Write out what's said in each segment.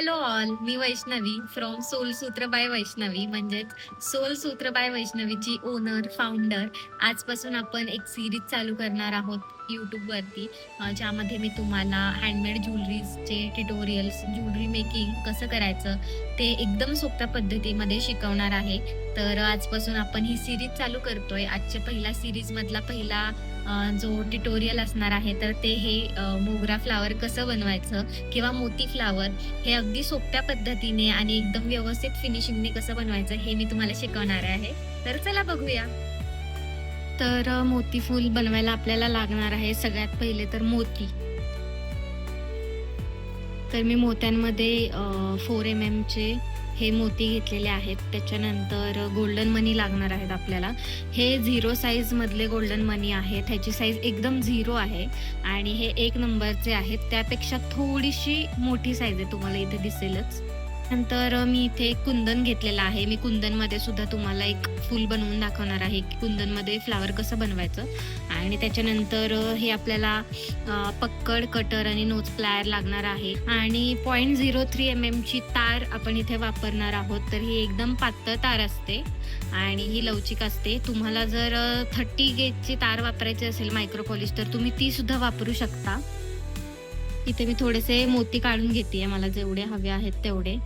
Hello all, मी Vaishnavi from Soul Sutra by Vaishnavi, म्हणजेच Soul Sutra bye वैष्णवीची owner founder. आजपासून आपण एक सिरीज चालू करणार आहोत यूट्यूबवरती, ज्यामध्ये मी तुम्हाला हँडमेड ज्वेलरीजचे ट्युटोरियल्स, ज्वेलरी मेकिंग कसं करायचं ते एकदम सोप्या पद्धतीमध्ये शिकवणार आहे. तर आजपासून आपण ही सिरीज चालू करतोय. आजच्या पहिला सिरीजमधला पहिला जो ट्युटोरियल असणार आहे, तर ते हे मोगरा फ्लावर कसं बनवायचं किंवा मोती फ्लावर हे अगदी सोप्या पद्धतीने आणि एकदम व्यवस्थित फिनिशिंगने कसं बनवायचं हे मी तुम्हाला शिकवणार आहे. तर चला बघूया. तर मोती फूल बनवायला आपल्याला लागणार आहे सगळ्यात पहिले तर मोती. तर मी मोत्यांमध्ये 4 चे हे मोती घेतलेले आहेत. त्याच्यानंतर गोल्डन मनी लागणार आहेत आपल्याला. हे 0 साईजमधले गोल्डन मनी आहेत. ह्याची साईज एकदम 0 आहे आणि हे 1 नंबरचे आहेत. त्यापेक्षा थोडीशी मोठी साईज आहे, तुम्हाला इथे दिसेलच. नंतर मी इथे एक कुंदन घेतलेला आहे. मी कुंदनमध्ये सुद्धा तुम्हाला एक फूल बनवून दाखवणार आहे की कुंदनमध्ये फ्लावर कसं बनवायचं. आणि त्याच्यानंतर हे आपल्याला पक्कड, कटर आणि नोज प्लायर लागणार आहे आणि 0.03 ची तार आपण इथे वापरणार आहोत. तर ही एकदम पातळ तार असते आणि ही लवचिक असते. तुम्हाला जर 30 गेजची तार वापरायची असेल मायक्रो पॉलिश, तर तुम्ही ती सुद्धा वापरू शकता. इथे मी थोडेसे मोती काढून घेते, मला जेवढे हवे आहेत तेवढे.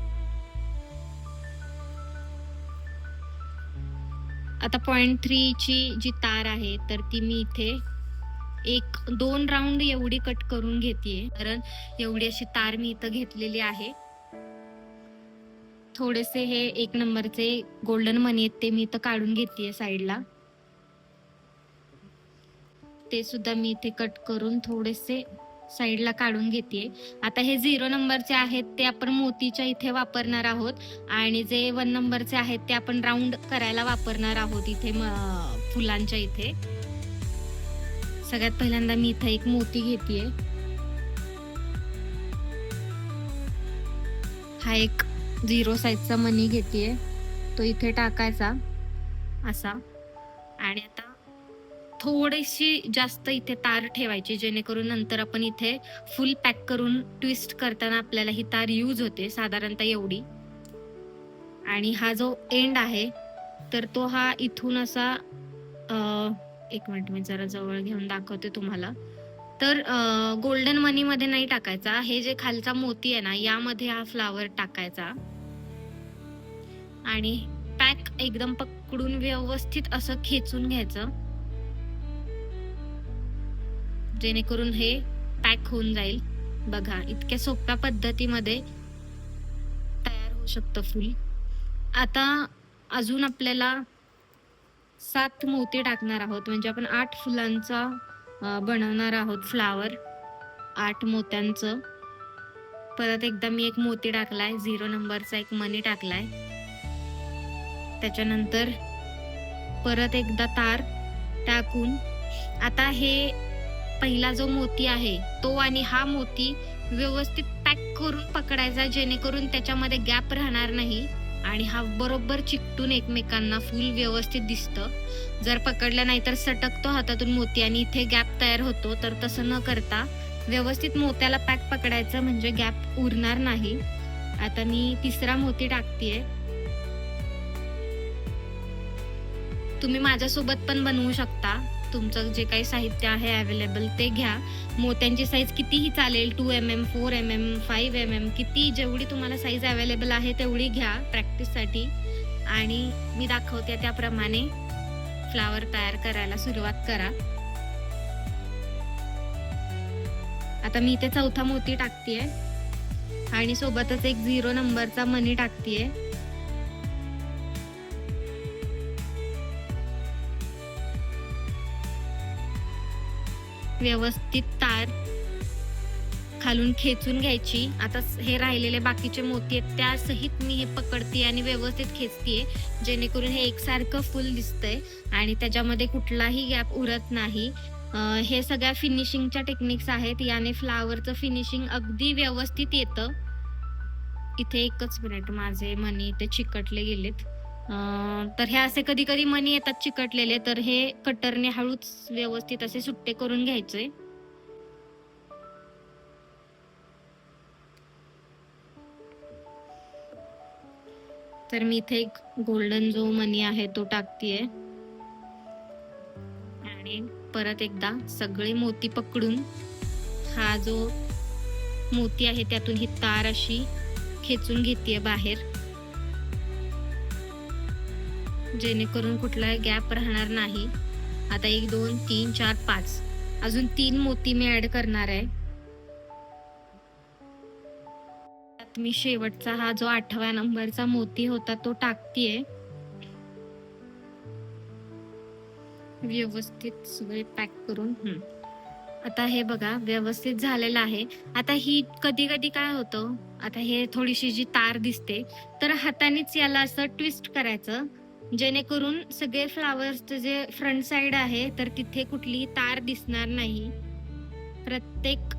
आता 0.3 ची जी तार आहे, तर ती मी इथे 1-2 राऊंड एवढी कट करून घेतेय, कारण एवढी अशी तार मी इथं घेतलेली आहे. थोडेसे हे 1 नंबरचे गोल्डन मनी आहेत, ते मी इथं काढून घेतेय साईडला. ते सुद्धा मी इथे कट करून थोडेसे साईडला काढून घेतेय. आता हे 0 नंबरचे आहेत ते आपण मोतीच्या इथे वापरणार आहोत आणि जे 1 नंबरचे आहेत ते आपण राऊंड करायला वापरणार आहोत इथे फुलांच्या इथे. सगळ्यात पहिल्यांदा मी इथे एक मोती घेतेय. हा एक 0 साईजचा मनी घेतेय, तो इथे टाकायचा असा. आणि आता थोडीशी जास्त इथे तार ठेवायची, जेणेकरून नंतर आपण इथे फुल पॅक करून ट्विस्ट करताना आपल्याला ही तार यूज होते, साधारणतः एवढी. आणि हा जो एंड आहे, तर तो हा इथून असा 1 मिनिट मी जरा जवळ घेऊन दाखवते तुम्हाला. तर गोल्डन मनी मध्ये नाही टाकायचा, हे जे खालचा मोती आहे ना, यामध्ये हा फ्लावर टाकायचा आणि पॅक एकदम पकडून व्यवस्थित असं खेचून घ्यायचं, जेणेकरून हे पॅक होऊन जाईल. बघा, इतक्या सोप्या पद्धतीमध्ये तयार होऊ शकतं फूल. आता अजून आपल्याला 7 मोती टाकणार आहोत, म्हणजे आपण 8 फुलांचा बनवणार आहोत फ्लावर, 8 मोत्यांचं. परत एकदा मी एक मोती टाकलाय, 0 नंबरचा एक मनी टाकलाय. त्याच्यानंतर परत एकदा तार टाकून आता हे पहिला जो मोती आहे तो आणि हा मोती व्यवस्थित पॅक करून पकडायचा, जेणेकरून त्याच्यामध्ये गॅप राहणार नाही आणि हा बरोबर चिकटून एकमेकांना फुल व्यवस्थित दिसतं. जर पकडलं नाही तर सटकतो हातातून मोती आणि इथे गॅप तयार होतो. तर तसं न करता व्यवस्थित मोत्याला पॅक पकडायचं, म्हणजे गॅप उरणार नाही. आता मी 3रा मोती टाकतेय. तुम्ही माझ्यासोबत पण बनवू शकता. तुमचं जे काही साहित्य आहे अवेलेबल ते घ्या. मोत्यांची साईज कितीही चालेल, 2 4 5 किती, जेवढी तुम्हाला साईज अवेलेबल आहे तेवढी घ्या प्रॅक्टिससाठी. आणि मी दाखवते त्याप्रमाणे फ्लावर तयार करायला सुरुवात करा. आता मी इथे 4था मोती टाकतेय आणि सोबतच एक 0 नंबरचा मनी टाकतेय. व्यवस्थित तार खालून खेचून घ्यायची. आता हे राहिलेले बाकीचे मोती आहेत त्या सहित मी हे पकडते आणि व्यवस्थित खेचतेय, जेणेकरून हे एकसारखं फुल दिसतंय आणि त्याच्यामध्ये कुठलाही गॅप उरत नाही. हे सगळ्या फिनिशिंगच्या टेक्निक्स आहेत, याने फ्लावरचं फिनिशिंग अगदी व्यवस्थित येतं. इथे 1च मिनिट, माझे मनी इथे चिकटले गेलेत. तर हे असे कधी कधी मनी येतात चिकटलेले, तर हे कटरने हळूच व्यवस्थित असे सुट्टे करून घ्यायचे. तर मी इथे एक गोल्डन जो मनी आहे तो टाकतेय आणि परत एकदा सगळे मोती पकडून हा जो मोती आहे त्यातून ही तार अशी खेचून घेतेय बाहेर, जेणेकरून कुठलाही गॅप राहणार नाही. आता 1 2 3 4 5 अजून 3 मोती मी ऍड करणार आहे. त्यात मी शेवटचा हा जो 8व्या नंबरचा मोती होता तो टाकतेय. व्यवस्थित सगळे पॅक करून आता हे बघा व्यवस्थित झालेलं आहे. आता ही कधी कधी काय होतं, आता हे थोडीशी जी तार दिसते तर हातानेच याला असं ट्विस्ट करायचं, जेणेकरून सगळे फ्लावर्सचं जे फ्रंट साइड आहे तर तिथे कुठलीही तार दिसणार नाही. प्रत्येक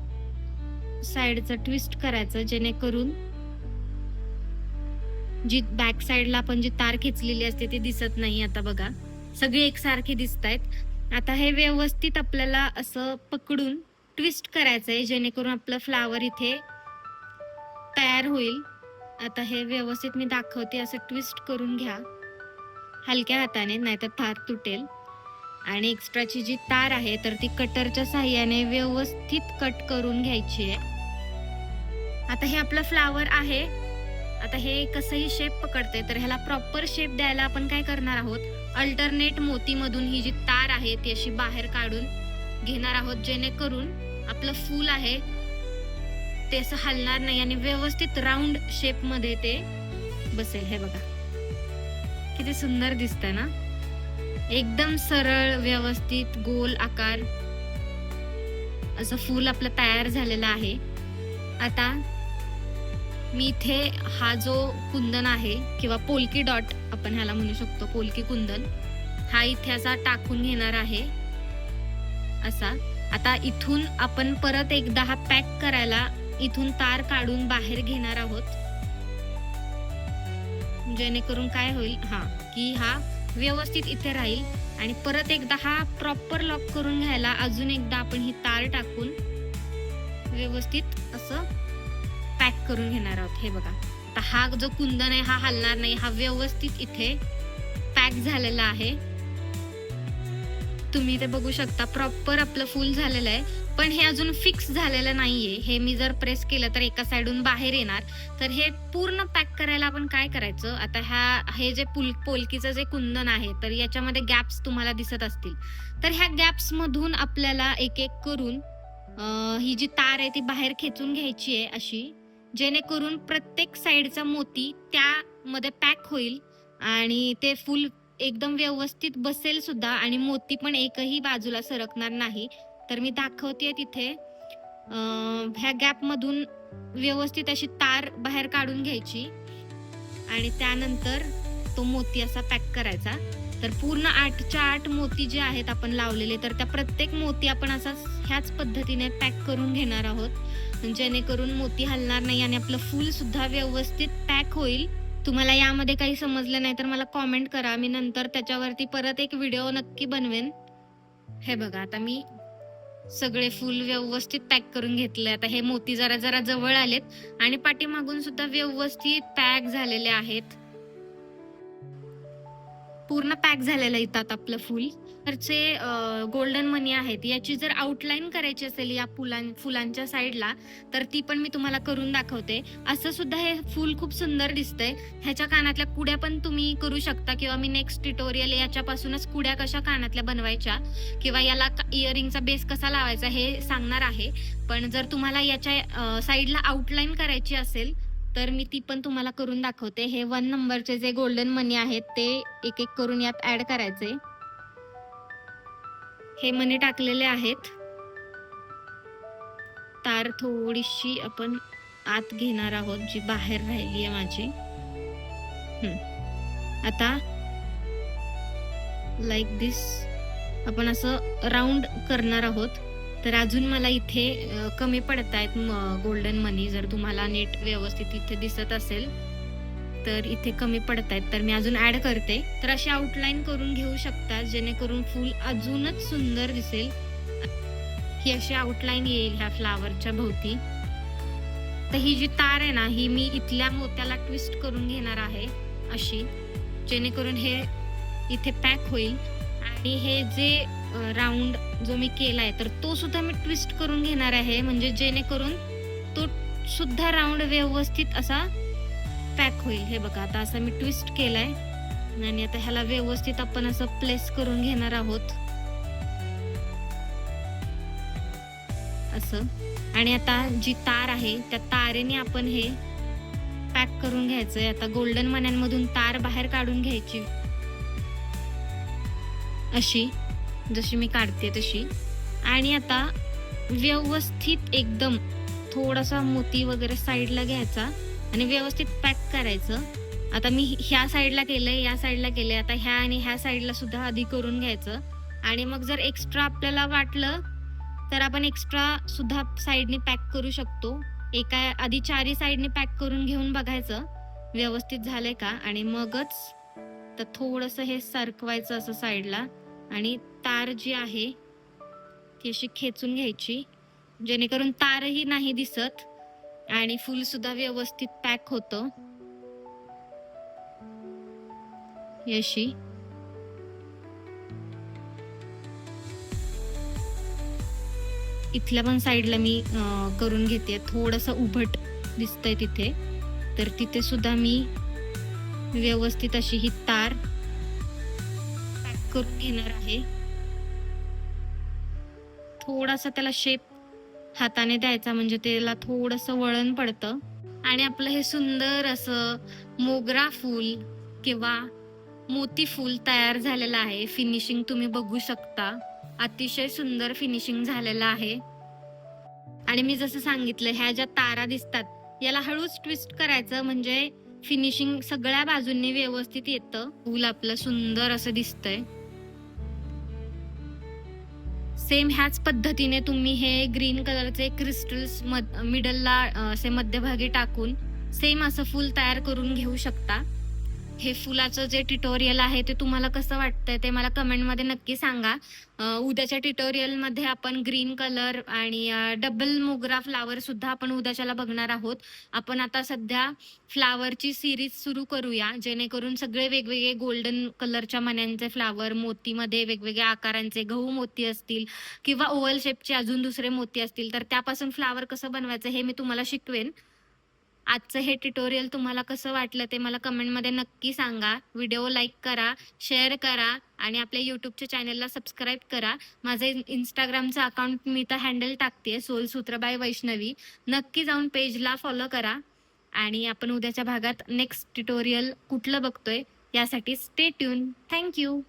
साइडचं ट्विस्ट करायचं, जेणेकरून जी बॅक साइडला आपण जी तार खेचलेली असते ती दिसत नाही. आता बघा सगळे एकसारखे दिसत आहेत. आता हे व्यवस्थित आपल्याला असं पकडून ट्विस्ट करायचंय, जेणेकरून आपलं फ्लावर इथे तयार होईल. आता हे व्यवस्थित मी दाखवते, असं ट्विस्ट करून घ्या हलक्या हाताने, नाहीतर तार तुटेल. आणि एक्स्ट्राची जी तार आहे तर ती कटरच्या साहाय्याने व्यवस्थित कट करून घ्यायची आहे. आता हे आपलं फ्लावर आहे. आता हे कसंही शेप पकडते, तर ह्याला प्रॉपर शेप द्यायला आपण काय करणार आहोत, अल्टरनेट मोती मधून ही जी तार आहे ती अशी बाहेर काढून घेणार आहोत, जेणेकरून आपलं फूल आहे ते असं हलणार नाही आणि व्यवस्थित राऊंड शेप मध्ये ते बसेल. हे बघा किती सुंदर दिसतंय ना, एकदम सरळ व्यवस्थित गोल आकार असं फूल आपलं तयार झालेलं आहे. आता मी इथे हा जो कुंदन आहे किंवा पोलकी डॉट आपण ह्याला म्हणू शकतो, पोलकी कुंदन, हा इथे असा टाकून घेणार आहे असा. आता इथून आपण परत एकदा हा पॅक करायला इथून तार काढून बाहेर घेणार आहोत, जेणेकरून काय होईल की हा व्यवस्थित इथे राहील. आणि परत एकदा हा प्रॉपर लॉक करून घ्यायला अजून एकदा आपण ही तार टाकून व्यवस्थित असं पॅक करून घेणार आहोत. हे बघा आता हा जो कुंदन आहे हा हलणार नाही, हा व्यवस्थित इथे पॅक झालेला आहे. तुम्ही ते बघू शकता, प्रॉपर आपलं फुल झालेलं आहे. पण हे अजून फिक्स झालेलं नाहीये. हे मी जर प्रेस केलं तर एका साइडून बाहेर येणार. तर हे पूर्ण पॅक करायला आपण काय करायचं, आता हे जे पोलकीचं जे कुंदन आहे तर याच्यामध्ये गॅप्स तुम्हाला दिसत असतील, तर ह्या गॅप्स मधून आपल्याला एक एक करून ही जी तार आहे ती बाहेर खेचून घ्यायची आहे अशी, जेणेकरून प्रत्येक साइडचा मोती त्यामध्ये पॅक होईल आणि ते फुल एकदम व्यवस्थित बसेल सुद्धा आणि मोती पण एकही बाजूला सरकणार नाही. तर मी दाखवते तिथे ह्या गॅप मधून व्यवस्थित अशी तार बाहेर काढून घ्यायची आणि त्यानंतर तो मोती असा पॅक करायचा. तर पूर्ण 8च्या 8 मोती जे आहेत आपण लावलेले, तर त्या प्रत्येक मोती आपण असा ह्याच पद्धतीने पॅक करून घेणार आहोत, जेणेकरून मोती हलणार नाही आणि आपलं फूल सुद्धा व्यवस्थित पॅक होईल. तुम्हाला यामध्ये काही समजलं नाही तर मला कॉमेंट करा, मी नंतर त्याच्यावरती परत एक व्हिडिओ नक्की बनवेन. हे बघा आता मी सगळे फूल व्यवस्थित पॅक करून घेतले. आता हे मोती जरा जरा जवळ आलेत आणि पाठीमागून सुद्धा व्यवस्थित पॅक झालेले आहेत. पूर्ण पॅक झालेलं इथं आता आपलं फुल. तरचे गोल्डन मनी आहेत, याची जर आउटलाईन करायची असेल या फुलांच्या साईडला तर ती पण मी तुम्हाला करून दाखवते. असं सुद्धा हे फुल खूप सुंदर दिसतंय. ह्याच्या कानातल्या कुड्या पण तुम्ही करू शकता किंवा मी नेक्स्ट ट्युटोरियल याच्यापासूनच कुड्या कशा कानातल्या बनवायच्या किंवा याला इयरिंगचा बेस कसा लावायचा हे सांगणार आहे. पण जर तुम्हाला याच्या साईडला आउटलाईन करायची असेल तर मी ती पण तुम्हाला करून दाखवते. हे 1 नंबरचे जे गोल्डन मनी आहेत ते एक एक करून यात ऍड करायचे. हे मनी टाकलेले आहेत. तार थोडीशी आपण आत घेणार आहोत जी बाहेर राहिली आहे माझी. आता लाईक दिस आपण असं राऊंड करणार आहोत. तर अजून मला इथे कमी पडत आहेत गोल्डन मनी. जर तुम्हाला नीट व्यवस्थित इथे दिसत असेल तर इथे कमी पडत आहेत, तर मी अजून ऍड करते. तर अशी आउटलाईन करून घेऊ शकता, जेणेकरून फूल अजूनच सुंदर दिसेल. ही अशी आउटलाईन येईल ह्या फ्लावरच्या भोवती. तर ही जी तार आहे ना, ही मी इथल्या मोत्याला ट्विस्ट करून घेणार आहे अशी, जेणेकरून हे इथे पॅक होईल. आणि हे जे राउंड जो मी केलाय तर तो सुद्धा मी ट्विस्ट करून घेणार आहे, म्हणजे जेणेकरून तो सुद्धा राउंड व्यवस्थित असा पॅक होईल. हे बघा, आता असा मी ट्विस्ट केलाय आणि आता ह्याला व्यवस्थित आपण असं प्लेस करून घेणार आहोत असं. आणि आता जी तार आहे त्या तारेने आपण हे पॅक करून घ्यायचंय. आता गोल्डन मण्यांमधून तार बाहेर काढून घ्यायची अशी, जशी मी काढते तशी. आणि आता व्यवस्थित एकदम थोडासा मोती वगैरे साईडला घ्यायचा आणि व्यवस्थित पॅक करायचं. आता मी ह्या साईडला केलंय, या साईडला केलंय, आता ह्या आणि ह्या साईडला सुद्धा आधी करून घ्यायचं. आणि मग जर एक्स्ट्रा आपल्याला वाटलं तर आपण एक्स्ट्रा सुद्धा साईडने पॅक करू शकतो. एका आधी चारही साईडने पॅक करून घेऊन बघायचं व्यवस्थित झालंय का, आणि मगच तर थोडंसं हे सरकवायचं असं साईडला आणि तार जी आहे ती अशी खेचून घ्यायची, जेणेकरून तारही नाही दिसत आणि फुल सुद्धा व्यवस्थित पॅक होतं. अशी इथल्या पण साईडला मी करून घेते. थोडंसं उभट दिसतंय तिथे, तर तिथे सुद्धा मी व्यवस्थित अशी ही तार पॅक करून घेणार आहे. थोडासा त्याला शेप हाताने द्यायचा, म्हणजे त्याला थोडंसं वळण पडतं आणि आपलं हे सुंदर असं मोगरा फूल किंवा मोती फूल तयार झालेलं आहे. फिनिशिंग तुम्ही बघू शकता, अतिशय सुंदर फिनिशिंग झालेलं आहे. आणि मी जसं सांगितलं, ह्या ज्या तारा दिसतात याला हळूच ट्विस्ट करायचं, म्हणजे फिनिशिंग सगळ्या बाजूंनी व्यवस्थित येतं. फूल आपलं सुंदर असं दिसतंय. सेम ह्याच पद्धतीने तुम्ही हे ग्रीन कलरचे क्रिस्टल्स मिडलला असे मध्यभागी टाकून सेम असं फूल तयार करून घेऊ शकता. हे फुलाचं जे ट्युटोरियल आहे ते तुम्हाला कसं वाटतंय ते मला कमेंटमध्ये नक्की सांगा. उद्याच्या ट्युटोरियलमध्ये आपण ग्रीन कलर आणि डबल मोगरा फ्लावर सुद्धा आपण उद्याच्याला बघणार आहोत. आपण आता सध्या फ्लावरची सिरीज सुरू करूया, जेणेकरून सगळे वेगवेगळे गोल्डन कलरच्या मण्यांचे फ्लावर, मोतीमध्ये वेगवेगळ्या आकारांचे गहू मोती असतील किंवा ओव्हल शेपचे अजून दुसरे मोती असतील, तर त्यापासून फ्लावर कसं बनवायचं हे मी तुम्हाला शिकवेन. आजचं हे ट्युटोरियल तुम्हाला कसं वाटलं ते मला कमेंटमध्ये नक्की सांगा. व्हिडिओ लाईक करा, शेअर करा आणि आपल्या यूट्यूबच्या चॅनलला सबस्क्राईब करा. माझं इंस्टाग्रामचं अकाउंट मी तर हँडल टाकते, सोलसूत्र बाय वैष्णवी. नक्की जाऊन पेजला फॉलो करा. आणि आपण उद्याच्या भागात नेक्स्ट ट्युटोरियल कुठलं बघतोय यासाठी स्टे ट्यून. थँक्यू.